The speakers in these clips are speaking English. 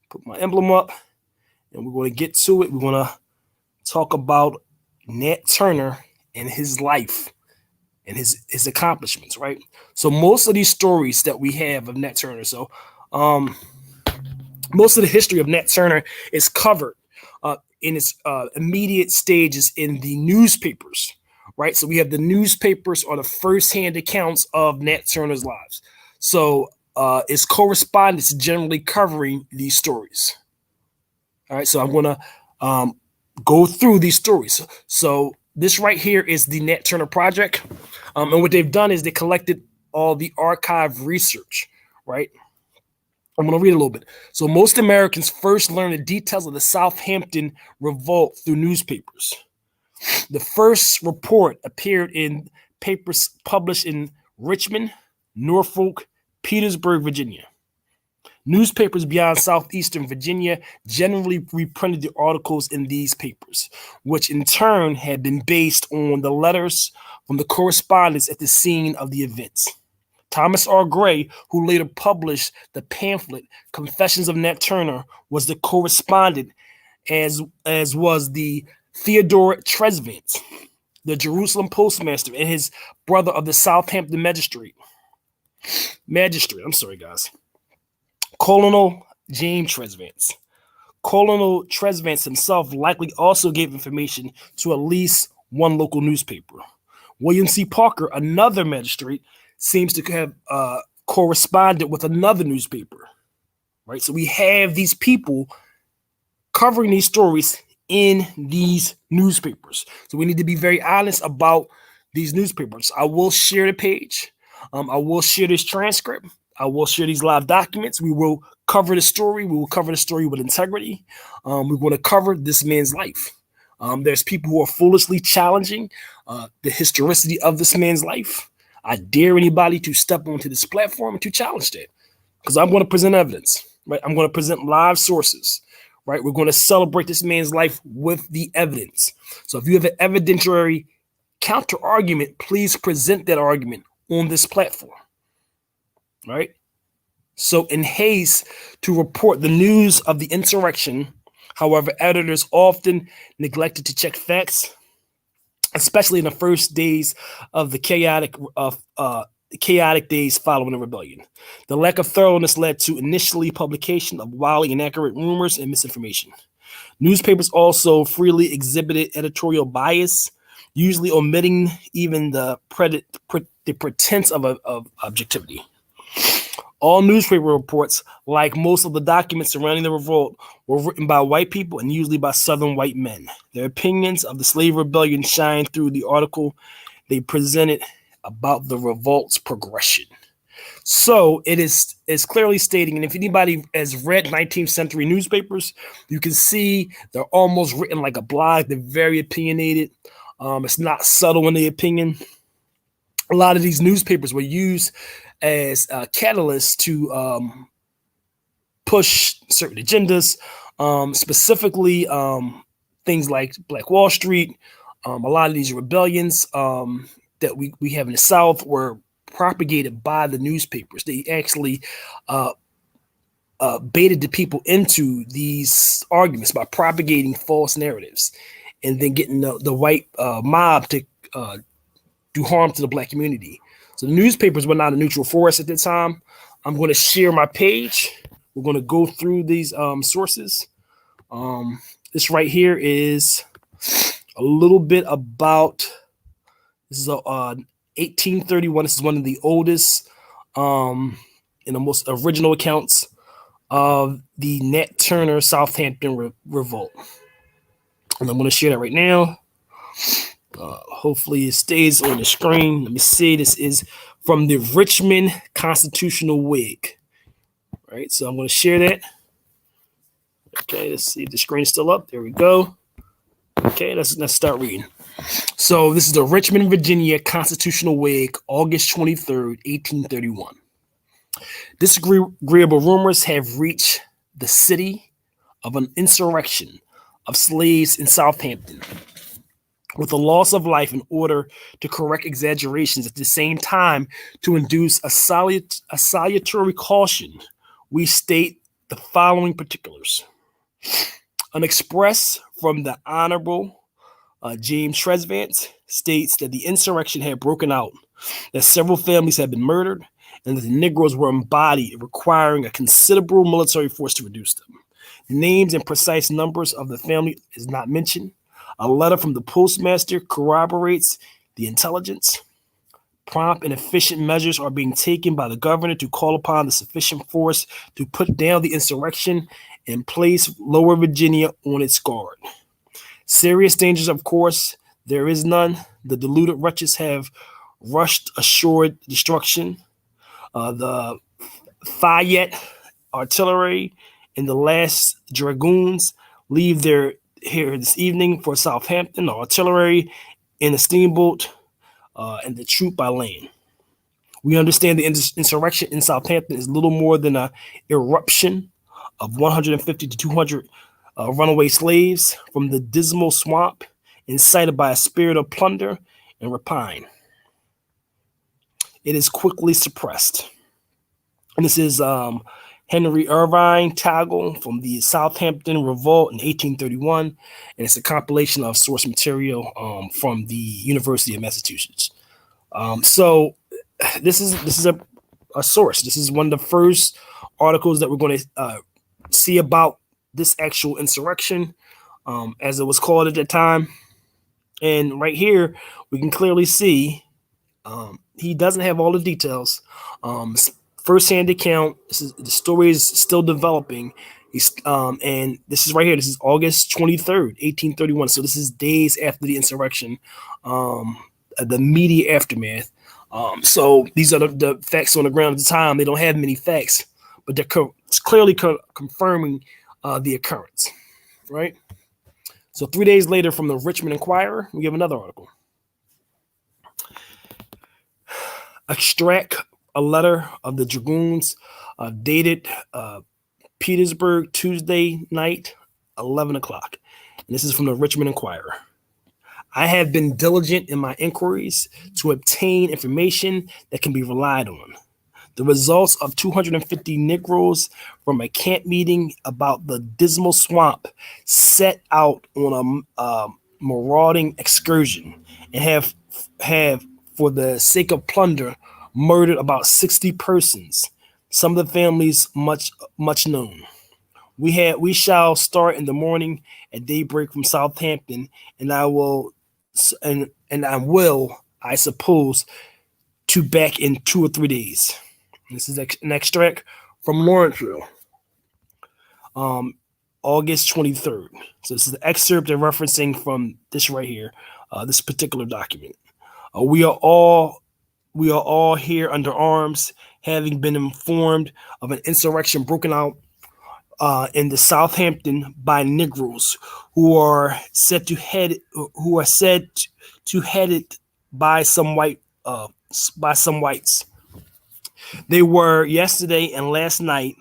Put my emblem up, and we're going to get to it. We're going to talk about Nat Turner and his life and his accomplishments, right? So most of these stories that we have of Nat Turner, most of the history of Nat Turner is covered in its immediate stages in the newspapers, right? So we have the newspapers are the first-hand accounts of Nat Turner's lives. So it's correspondence generally covering these stories. All right, so I'm going to go through these stories. So this right here is the Nat Turner Project. And what they've done is they collected all the archive research, right? I'm going to read a little bit. So most Americans first learned the details of the Southampton revolt through newspapers. The first report appeared in papers published in Richmond, Norfolk, Petersburg, Virginia. Newspapers beyond southeastern Virginia generally reprinted the articles in these papers, which in turn had been based on the letters from the correspondents at the scene of the events. Thomas R. Gray, who later published the pamphlet Confessions of Nat Turner, was the correspondent, as was the Theodore Trezvant, the Jerusalem postmaster, and his brother of the Southampton magistrate. I'm sorry, guys. Colonel James Trezvant. Colonel Trezvant himself likely also gave information to at least one local newspaper. William C. Parker, another magistrate, seems to have corresponded with another newspaper, right? So we have these people covering these stories in these newspapers. So we need to be very honest about these newspapers. I will share the page. I will share this transcript. I will share these live documents. We will cover the story. We will cover the story with integrity. We're going to cover this man's life. There's people who are foolishly challenging the historicity of this man's life. I dare anybody to step onto this platform and to challenge that, because I'm going to present evidence, right? I'm going to present live sources, right? We're going to celebrate this man's life with the evidence. So if you have an evidentiary counter argument, please present that argument on this platform, right? So in haste to report the news of the insurrection, however, editors often neglected to check facts, especially in the first days of the chaotic days following the rebellion. The lack of thoroughness led to initially publication of wildly inaccurate rumors and misinformation. Newspapers also freely exhibited editorial bias, usually omitting even the pretense of objectivity. All newspaper reports, like most of the documents surrounding the revolt, were written by white people and usually by Southern white men. Their opinions of the slave rebellion shine through the article they presented about the revolt's progression. So it is clearly stating, and if anybody has read 19th century newspapers, you can see they're almost written like a blog. They're very opinionated. It's not subtle in the opinion. A lot of these newspapers were used as catalysts to push certain agendas, specifically things like Black Wall Street. A lot of these rebellions that we have in the South were propagated by the newspapers. They actually baited the people into these arguments by propagating false narratives and then getting the white mob to do harm to the Black community. So the newspapers were not a neutral force at the time. I'm going to share my page. We're going to go through these sources. This right here is a little bit about, this is 1831. This is one of the oldest and the most original accounts of the Nat Turner Southampton revolt. And I'm going to share that right now. Hopefully it stays on the screen. Let me see. This is from the Richmond Constitutional Whig. All right, so I'm going to share that. Okay, let's see if the screen is still up. There we go. Okay, let's start reading. So this is the Richmond, Virginia Constitutional Whig, August 23rd, 1831. Disagreeable rumors have reached the city of an insurrection of slaves in Southampton, with the loss of life in order to correct exaggerations at the same time to induce a salutary caution. We state the following particulars. An express from the Honorable James Trezevant states that the insurrection had broken out, that several families had been murdered, and that the Negroes were embodied, requiring a considerable military force to reduce them. The names and precise numbers of the family is not mentioned. A letter from the postmaster corroborates the intelligence. Prompt and efficient measures are being taken by the governor to call upon the sufficient force to put down the insurrection and place Lower Virginia on its guard. Serious dangers, of course, there is none. The deluded wretches have rushed assured destruction. The Fayette artillery and the last dragoons leave there here this evening for Southampton. The artillery in a steamboat and the troop by land. We understand the insurrection in Southampton is little more than an eruption of 150 to 200 runaway slaves from the dismal swamp, incited by a spirit of plunder and rapine. It is quickly suppressed. And this is Henry Irvine Tagle from the Southampton Revolt in 1831, and it's a compilation of source material from the University of Massachusetts. So this is a source. This is one of the first articles that we're going to see about this actual insurrection, as it was called at that time. And right here, we can clearly see he doesn't have all the details. First-hand account. The story is still developing. And this is right here. This is August 23rd, 1831. So this is days after the insurrection, the immediate aftermath. So these are the facts on the ground at the time. They don't have many facts, but they're clearly confirming the occurrence, right? So 3 days later, from the Richmond Inquirer, we have another article. Extract a letter of the dragoons dated Petersburg, Tuesday night, 11 o'clock. And this is from the Richmond Inquirer. I have been diligent in my inquiries to obtain information that can be relied on. The results of 250 Negroes from a camp meeting about the dismal swamp set out on a marauding excursion and have for the sake of plunder, murdered about 60 persons, some of the families much known. We shall start in the morning at daybreak from Southampton, and I will, I suppose, to back in 2 or 3 days. This is an extract from Lawrenceville, August 23rd. So this is the excerpt they're referencing from this right here, this particular document. We are all here under arms, having been informed of an insurrection broken out in the Southampton by Negroes who are said to head it by some whites. They were yesterday and last night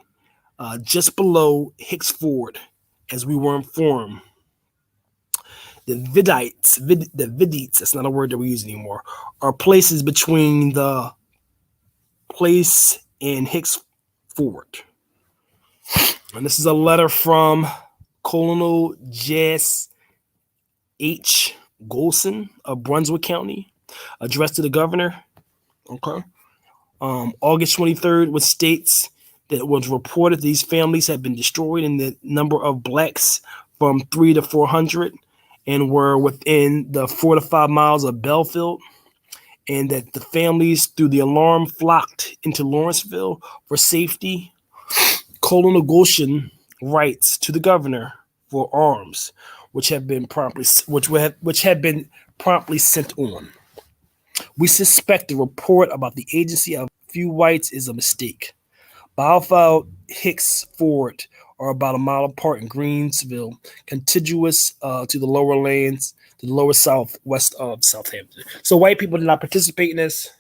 just below Hicks Ford, as we were informed. The vidites, that's not a word that we use anymore, are places between the place and Hicks Ford. And this is a letter from Colonel Jas H. Golson of Brunswick County, addressed to the governor. Okay. August 23rd, which states that it was reported these families had been destroyed in the number of blacks from 300 to 400 and were within the 4 to 5 miles of Belfield, and that the families, through the alarm, flocked into Lawrenceville for safety. Colonel Golson writes to the governor for arms, which had been promptly sent on. We suspect the report about the agency of a few whites is a mistake. Belfield, Hicks Ford are about a mile apart in Greensville, contiguous to the lower lands, to the lower southwest of Southampton. So white people did not participate in this.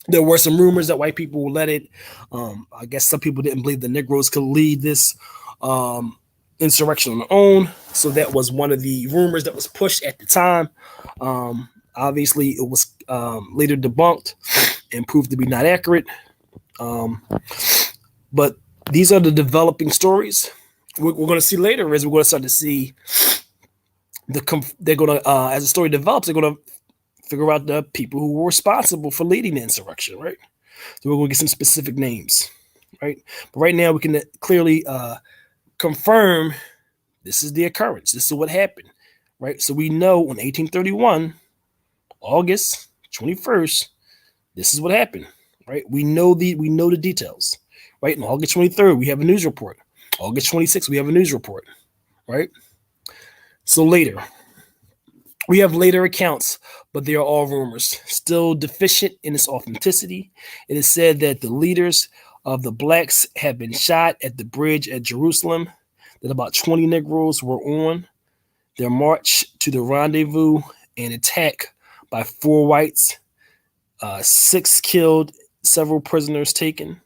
There were some rumors that white people led it. I guess some people didn't believe the Negroes could lead this insurrection on their own. So that was one of the rumors that was pushed at the time. Obviously, it was later debunked and proved to be not accurate. But These are the developing stories. We're going to see later is we're going to start to see they're going to as the story develops, they're going to figure out the people who were responsible for leading the insurrection, right? So we're going to get some specific names, right? But right now we can clearly confirm this is the occurrence. This is what happened, right? So we know on 1831, August 21st, this is what happened, right? We know the details, right? On August 23rd, we have a news report. August 26th, we have a news report, right? So later, we have later accounts, but they are all rumors, still deficient in its authenticity. It is said that the leaders of the blacks had been shot at the bridge at Jerusalem, that about 20 Negroes were on their march to the rendezvous and attack by 4 whites, 6 killed, several prisoners taken.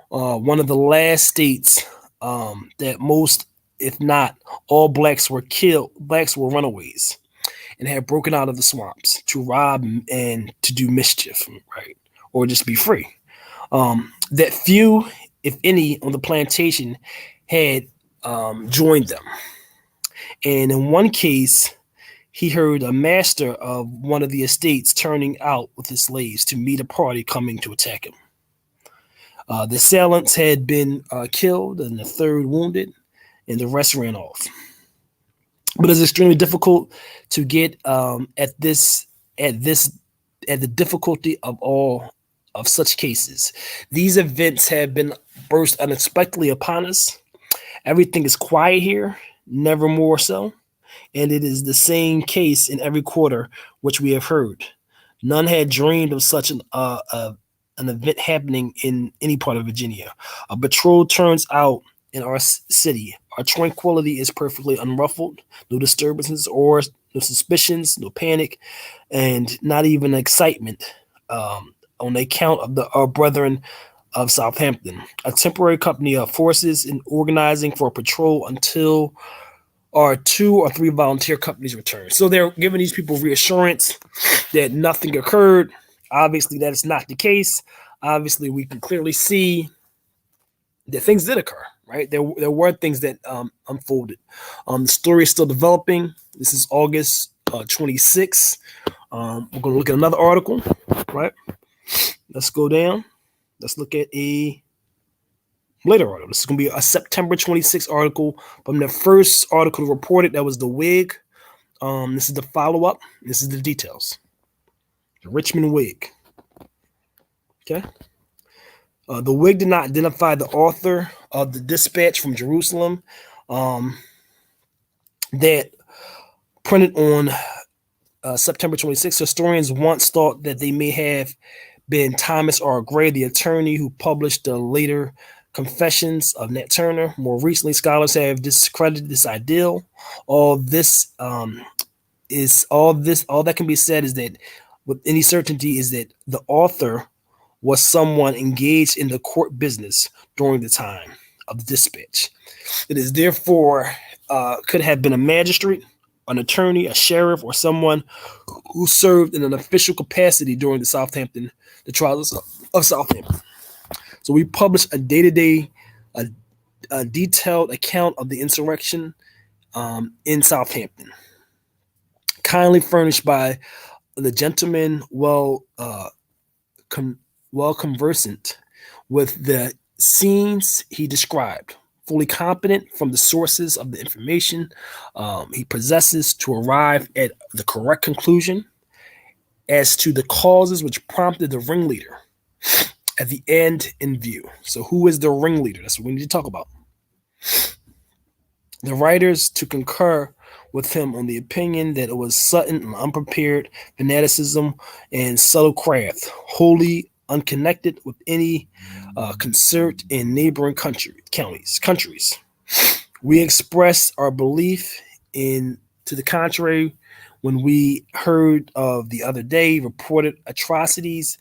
One of the last states that most, if not all, blacks were killed. Blacks were runaways and had broken out of the swamps to rob and to do mischief, right? Or just be free. That few, if any, on the plantation had joined them. And in one case, he heard a master of one of the estates turning out with his slaves to meet a party coming to attack him. The assailants had been killed and the third wounded, and the rest ran off. But it's extremely difficult to get at the difficulty of all of such cases. These events have been burst unexpectedly upon us. Everything is quiet here, never more so, and it is the same case in every quarter which we have heard. None had dreamed of such an event happening in any part of Virginia. A patrol turns out in our city. Our tranquility is perfectly unruffled. No disturbances or no suspicions, no panic, and not even excitement on account of our brethren of Southampton. A temporary company of forces in organizing for a patrol until our 2 or 3 volunteer companies return. So they're giving these people reassurance that nothing occurred. Obviously, that is not the case. Obviously, we can clearly see that things did occur, right? There were things that unfolded. The story is still developing. This is August 26th. We're going to look at another article, right? Let's go down. Let's look at a later article. This is going to be a September 26th article from the first article reported. That was the Whig. This is the follow-up. This is the details. The Richmond Whig. Okay. The Whig did not identify the author of the dispatch from Jerusalem that printed on September 26th. Historians once thought that they may have been Thomas R. Gray, the attorney who published the later Confessions of Nat Turner. More recently, scholars have discredited this ideal. All that can be said is that with any certainty is that the author was someone engaged in the court business during the time of the dispatch. It is therefore could have been a magistrate, an attorney, a sheriff, or someone who served in an official capacity during the trials of Southampton. So we published a day-to-day, a detailed account of the insurrection in Southampton, kindly furnished by the gentleman well conversant with the scenes he described, fully competent from the sources of the information he possesses to arrive at the correct conclusion as to the causes which prompted the ringleader at the end in view. So who is the ringleader? That's what we need to talk about. The writers to concur with him on the opinion that it was sudden and unprepared fanaticism and subtle craft, wholly unconnected with any concert in neighboring countries. We expressed our belief to the contrary when we heard of the other day reported atrocities,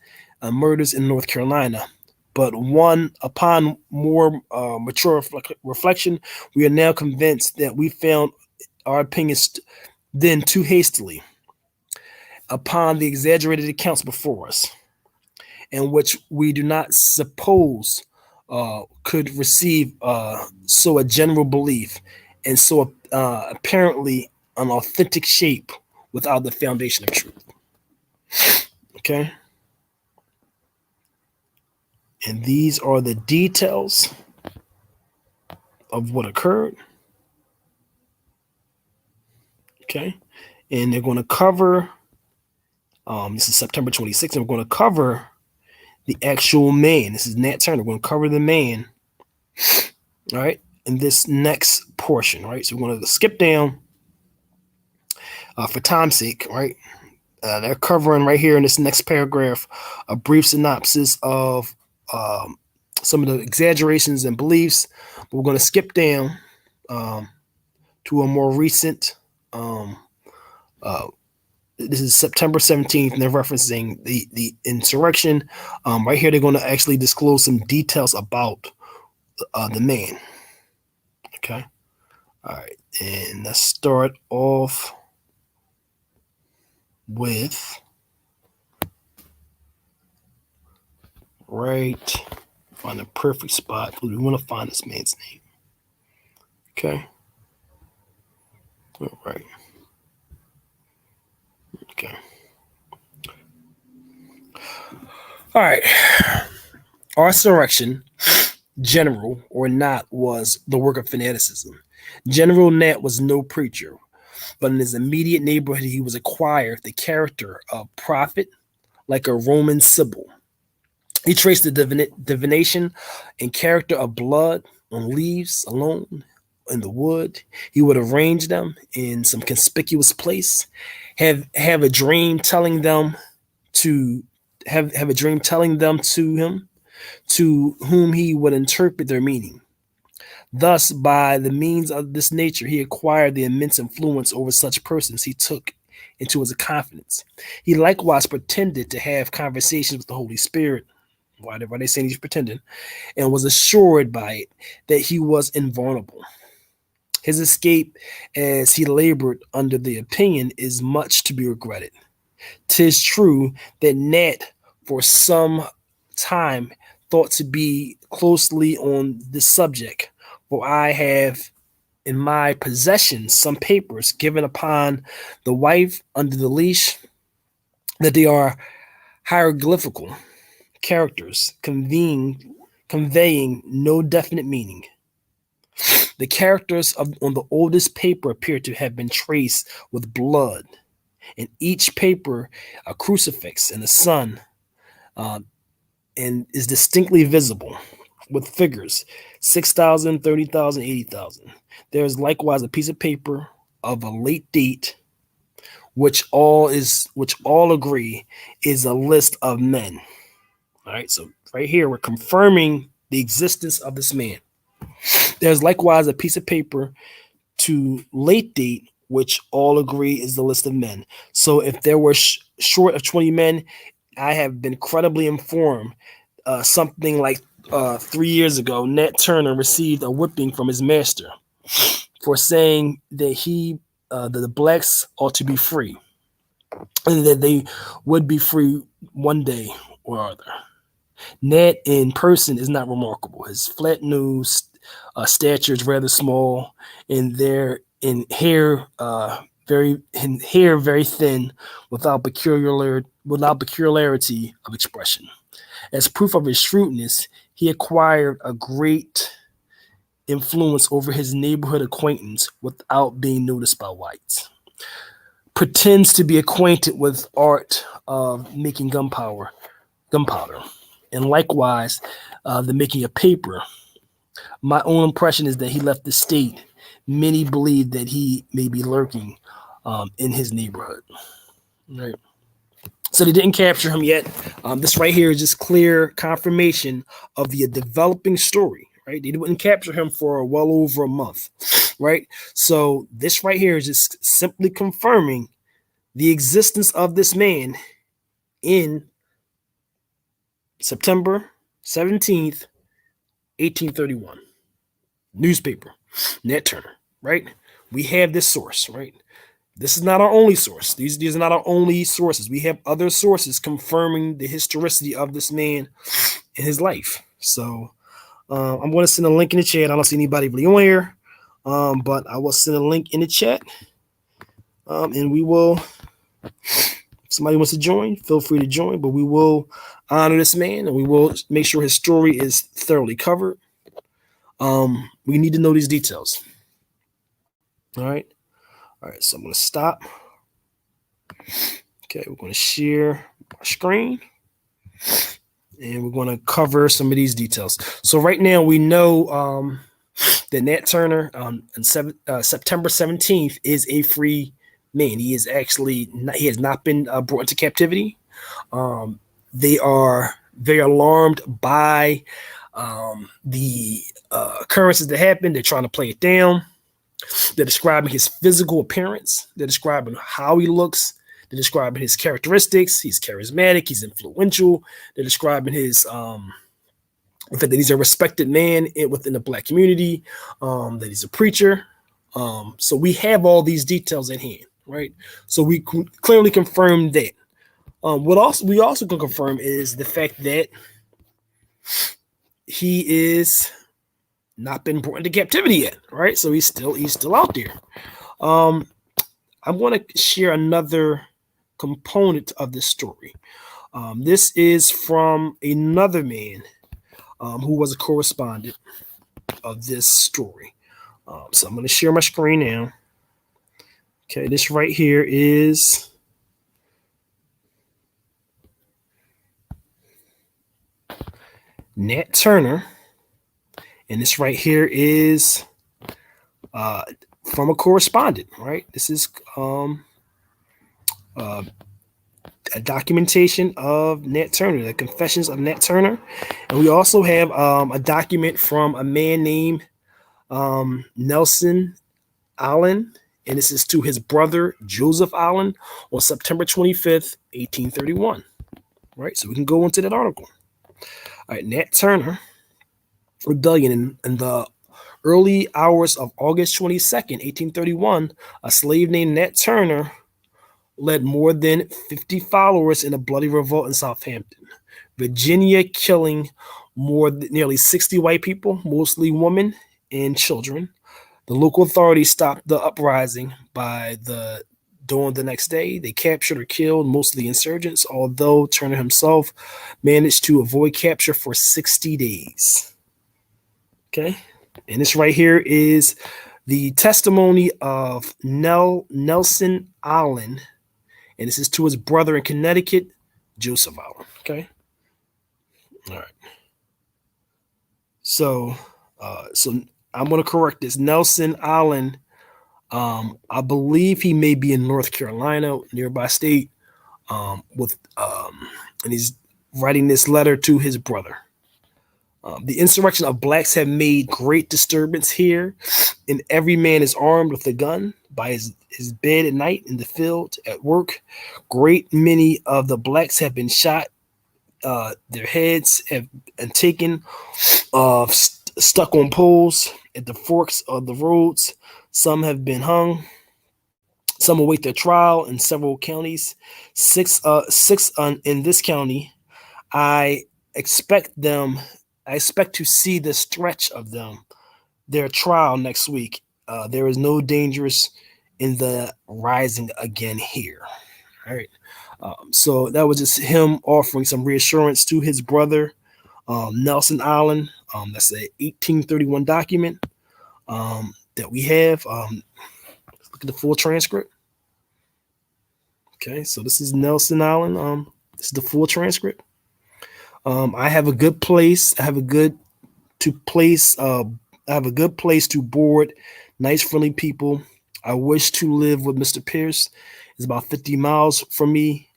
murders in North Carolina. But upon more mature reflection, we are now convinced that we found our opinions then too hastily upon the exaggerated accounts before us, in which we do not suppose could receive so a general belief and so apparently an authentic shape without the foundation of truth. Okay. And these are the details of what occurred. Okay. And they're going to cover, this is September 26th, and we're going to cover the actual man. This is Nat Turner. We're going to cover the man, all right, in this next portion, right? So we're going to skip down for time's sake, right? They're covering right here in this next paragraph a brief synopsis of some of the exaggerations and beliefs. But we're going to skip down to a more recent. This is September 17th, and they're referencing the insurrection. Right here, they're going to actually disclose some details about the man. Okay. All right. And let's start off with right on the perfect spot. We want to find this man's name. Okay. All right. Okay. All right. Our insurrection, general or not, was the work of fanaticism. General Nat was no preacher, but in his immediate neighborhood, he was acquired the character of prophet, like a Roman Sibyl. He traced the divination and character of blood on leaves alone in the wood. He would arrange them in some conspicuous place, have a dream telling them to have a dream telling them to him, to whom he would interpret their meaning. Thus, by the means of this nature, he acquired the immense influence over such persons he took into his confidence. He likewise pretended to have conversations with the Holy Spirit. Why they saying he's pretending? And was assured by it that he was invulnerable. His escape, as he labored under the opinion, is much to be regretted. 'Tis true that Nat, for some time, thought to be closely on this subject, for I have in my possession some papers given upon the wife under the leash, that they are hieroglyphical characters conveying no definite meaning. The characters on the oldest paper appear to have been traced with blood. In each paper, a crucifix and a sun, and is distinctly visible with figures 6,000, 30,000, 80,000. There is likewise a piece of paper of a late date, which all agree is a list of men. All right, so right here we're confirming the existence of this man. There's likewise a piece of paper to late date, which all agree is the list of men. So if there were short of 20 men, I have been credibly informed something like 3 years ago, Nat Turner received a whipping from his master for saying that that the blacks ought to be free, and that they would be free one day or other. Nat in person is not remarkable. His flat nose, stature is rather small, and hair very thin, without peculiarity of expression. As proof of his shrewdness, he acquired a great influence over his neighborhood acquaintance without being noticed by whites. Pretends to be acquainted with art of making gunpowder, and likewise the making of paper. My own impression is that he left the state. Many believe that he may be lurking in his neighborhood. Right. So they didn't capture him yet. This right here is just clear confirmation of the developing story. Right. They didn't capture him for well over a month. Right. So this right here is just simply confirming the existence of this man in September 17th, 1831. Newspaper, Nat Turner, right? We have this source, right? This is not our only source. These are not our only sources. We have other sources confirming the historicity of this man and his life. So I'm going to send a link in the chat. I don't see anybody really on here, but I will send a link in the chat, and we will. If somebody wants to join, feel free to join. But we will honor this man, and we will make sure his story is thoroughly covered. We need to know these details. All right. So I'm going to stop. Okay, we're going to share our screen. And we're going to cover some of these details. So right now we know that Nat Turner on September 17th is a free man. He is actually he has not been brought into captivity. They are very alarmed by the occurrences that happened. They're trying to play it down. They're describing his physical appearance. They're describing how he looks. They're describing his characteristics. He's charismatic. He's influential. They're describing his the fact that he's a respected man within the Black community, that he's a preacher. So we have all these details at hand, right? So we clearly confirm that. We also can confirm is the fact that he is not been brought into captivity yet, right? So he's still out there. I'm going to share another component of this story. This is from another man who was a correspondent of this story. So I'm going to share my screen now. Okay, this right here is Nat Turner, and this right here is from a correspondent, right? This is a documentation of Nat Turner, the Confessions of Nat Turner. And we also have a document from a man named Nelson Allen, and this is to his brother, Joseph Allen, on September 25th, 1831. Right, so we can go into that article. All right, Nat Turner Rebellion in the early hours of August 22nd, 1831, a slave named Nat Turner led more than 50 followers in a bloody revolt in Southampton, Virginia, killing nearly 60 white people, mostly women and children. The local authorities stopped the uprising by the dawn the next day. They captured or killed most of the insurgents, although Turner himself managed to avoid capture for 60 days. Okay, and this right here is the testimony of Nelson Allen, and this is to his brother in Connecticut, Joseph Allen. Okay, all right. So I'm going to correct this. Nelson Allen, I believe he may be in North Carolina, nearby state, and he's writing this letter to his brother. The insurrection of blacks have made great disturbance here, and every man is armed with a gun by his bed at night, in the field, at work. Great many of the blacks have been shot. Their heads have been taken, stuck on poles at the forks of the roads. Some have been hung. Some await their trial in several counties. Six in this county. I expect to see the stretch of their trial next week. There is no dangers in the rising again here. All right. So that was just him offering some reassurance to his brother, Nelson Allen. That's a 1831 document that we have. Let's look at the full transcript. Okay, so this is Nelson Allen. This is the full transcript. I have a good place. I have a good place to board. Nice, friendly people. I wish to live with Mr. Pierce. It's about 50 miles from me.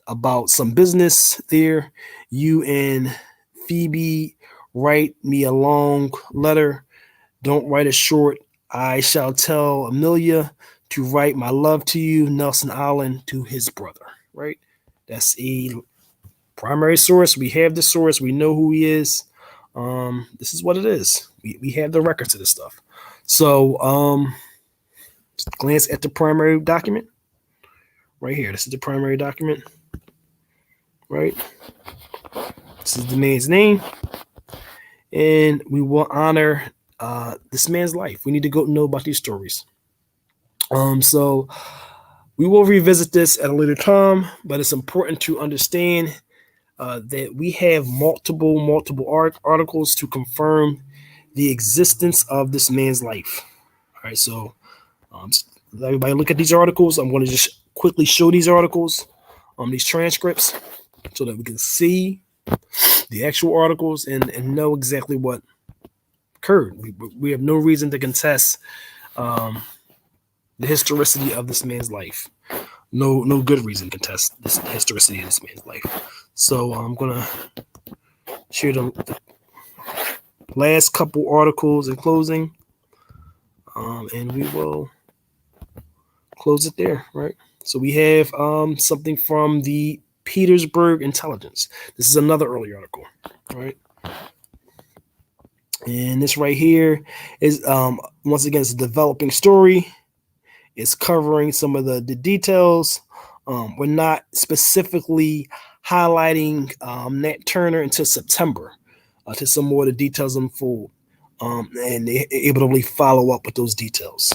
About some business there. You and Phoebe write me a long letter. Don't write it short. I shall tell Amelia to write my love to you, Nelson Allen, to his brother. Right? That's a primary source. We have the source. We know who he is. This is what it is. We have the records of this stuff. So just glance at the primary document right here. This is the primary document. Right? This is the man's name. and we will honor this man's life. We need to go know about these stories. So we will revisit this at a later time, but it's important to understand that we have multiple articles to confirm the existence of this man's life. All right, so everybody look at these articles. I'm going to just quickly show these articles, these transcripts, so that we can see the actual articles and know exactly what occurred. We have no reason to contest the historicity of this man's life. No good reason to contest the historicity of this man's life. So I'm gonna share the last couple articles in closing, and we will close it there. Right. So we have something from the Petersburg Intelligence. This is another early article. Right. And this right here is once again, it's a developing story. It's covering some of the details. We're not specifically highlighting Nat Turner until September to some more of the details unfold. And they're able to really follow up with those details.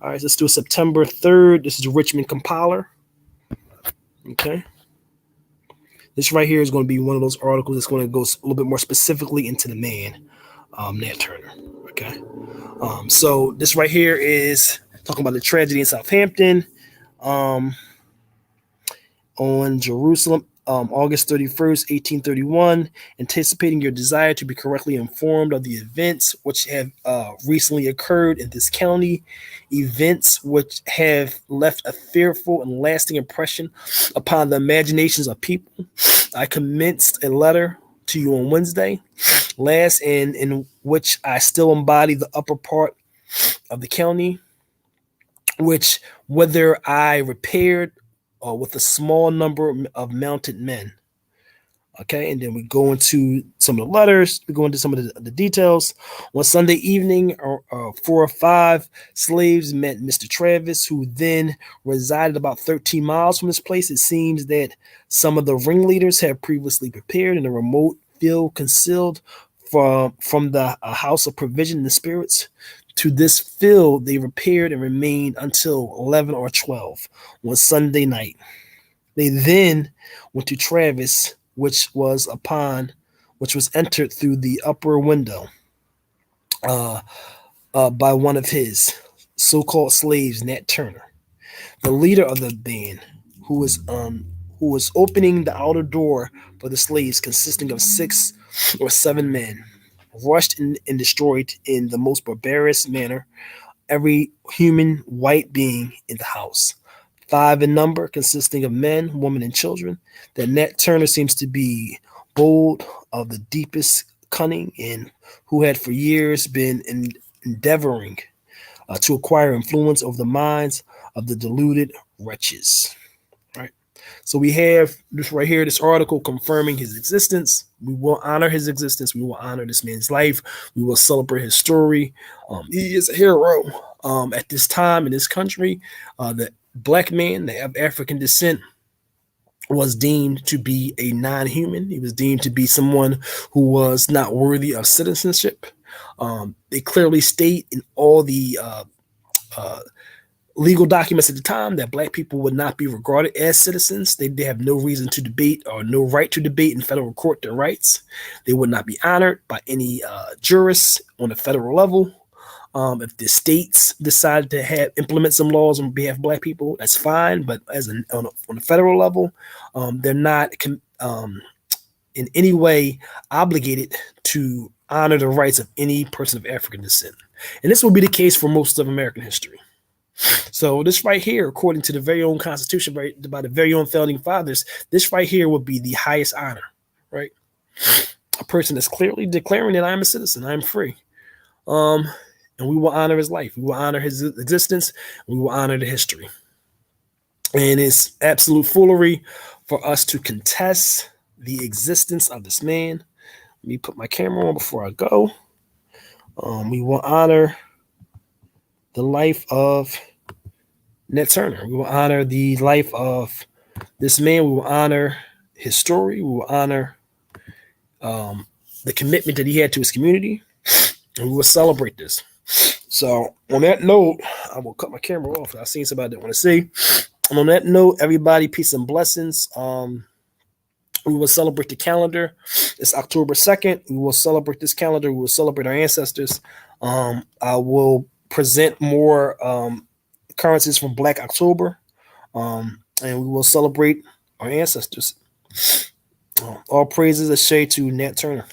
All right, so let's do September 3rd. This is a Richmond compiler. Okay. This right here is going to be one of those articles that's going to go a little bit more specifically into the man, Nat Turner. Okay. So this right here is talking about the tragedy in Southampton on Jerusalem, August 31st, 1831, anticipating your desire to be correctly informed of the events which have recently occurred in this county, events which have left a fearful and lasting impression upon the imaginations of people. I commenced a letter to you on Wednesday last, in which I still embody the upper part of the county, which whether I repaired with a small number of mounted men. Okay, and then we go into some of the letters. We go into some of the details. On Sunday evening, 4 or 5 slaves met Mr. Travis, who then resided about 13 miles from this place. It seems that some of the ringleaders had previously prepared in a remote field concealed from the house of provision and the spirits. To this field they repaired and remained until 11 or 12 on Sunday night. They then went to Travis, which was entered through the upper window by one of his so-called slaves, Nat Turner, the leader of the band, who was opening the outer door for the slaves, consisting of 6 or 7 men, rushed and destroyed in the most barbarous manner every human white being in the house, 5 in number, consisting of men, women, and children. That Nat Turner seems to be bold, of the deepest cunning, and who had for years been endeavoring to acquire influence over the minds of the deluded wretches. Right. So we have this right here, this article confirming his existence. We will honor his existence. We will honor this man's life. We will celebrate his story. He is a hero at this time in this country. The black man of African descent was deemed to be a non-human. He was deemed to be someone who was not worthy of citizenship. They clearly state in all the legal documents at the time that black people would not be regarded as citizens. They have no reason to debate or no right to debate in federal court their rights. They would not be honored by any jurists on a federal level. If the states decide to implement some laws on behalf of black people, that's fine. But on a federal level, they're not in any way obligated to honor the rights of any person of African descent. And this will be the case for most of American history. So this right here, according to the very own Constitution, by the very own founding fathers, this right here would be the highest honor, right? A person is clearly declaring that I'm a citizen, I'm free. And we will honor his life. We will honor his existence. We will honor the history. And it's absolute foolery for us to contest the existence of this man. Let me put my camera on before I go. We will honor the life of Nat Turner. We will honor the life of this man. We will honor his story. We will honor the commitment that he had to his community, and we will celebrate this. So on that note, I will cut my camera off. I've seen somebody that want to say. And on that note, everybody, peace and blessings. We will celebrate the calendar. It's October 2nd. We will celebrate this calendar. We will celebrate our ancestors. I will present more occurrences from Black October, and we will celebrate our ancestors. All praises are to Nat Turner.